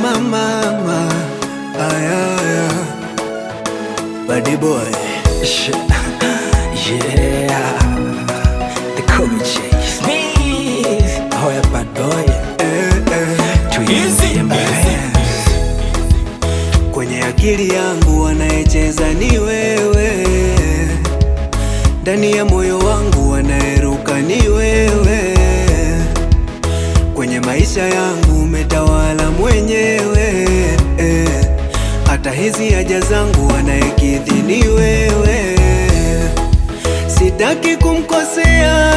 mama, aya, Buddy boy, yeah, they call me Chase. Oh yeah, bad boy, easy kwenye akili yangu wanayecheza ni wewe, ndani ya moyo wangu wanaeruka ni wewe, kwenye maisha yangu umetawala mwenyewe, hata hizi haja zangu wanayekidhi ni wewe. Sitaki kumkosea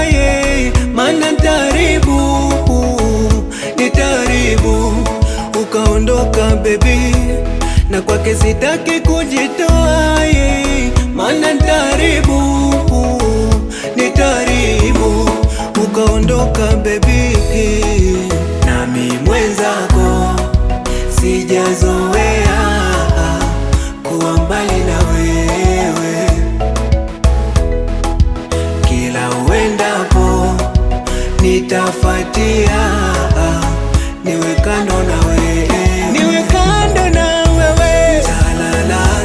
maana nitaharibu ukaondoka baby, na kwake sitaki kujitoa maana nitaharibu ukaondoka baby, nami mwenzako sijazoea kuwa mbali na wewe, kila uendapo nitafuatia, niwe kando na wewe, niwe kando na wewe,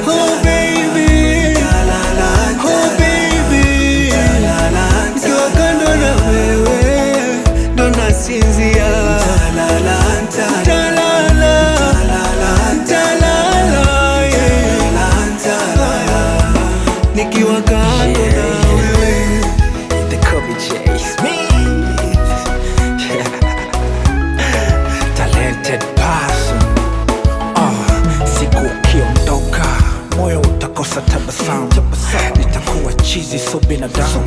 oh baby, oh baby, niwe kando na wewe, ndo nasinzia, nikiwa kando na wewe. They call me Chase. Talented person. Siku ukiondoka moyo utakosa tabasamu, nitakuwa chizi so binadamu,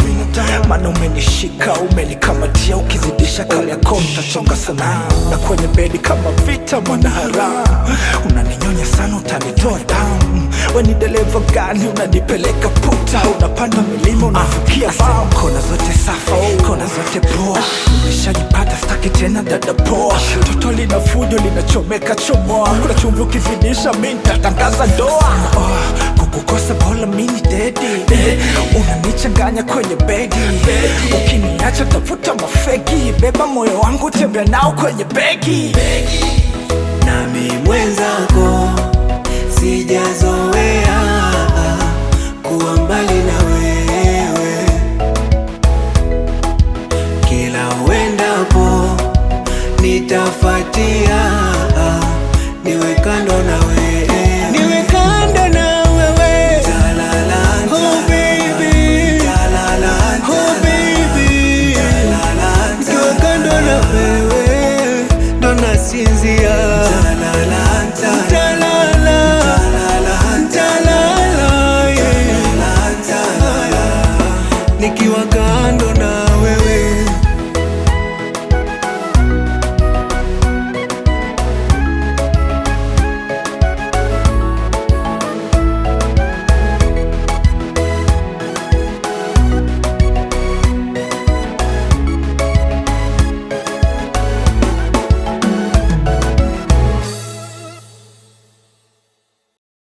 maana umenishika umenikamatia, ukizidisha kali yako nitachonga sana, na kwenye bedi kama vita mwana haramu, unaninyonya sana utanitoa damu, we ni dereva gani unanipeleka puta, unapanda milima unafukia famu, kona zote safi, kona zote poa, nimeshajipata staki tena dada poa, toto lina fujo linachomeka chomoa, kuna chumvi ukizidisha mimi nitatangaza ndoa, kukukosa bola mini dedi, unanichanganya kwenye bedi, ukiniacha tafuta mafegi, beba moyo wangu tembea nao kwenye begi, nami mwenzako sijazoea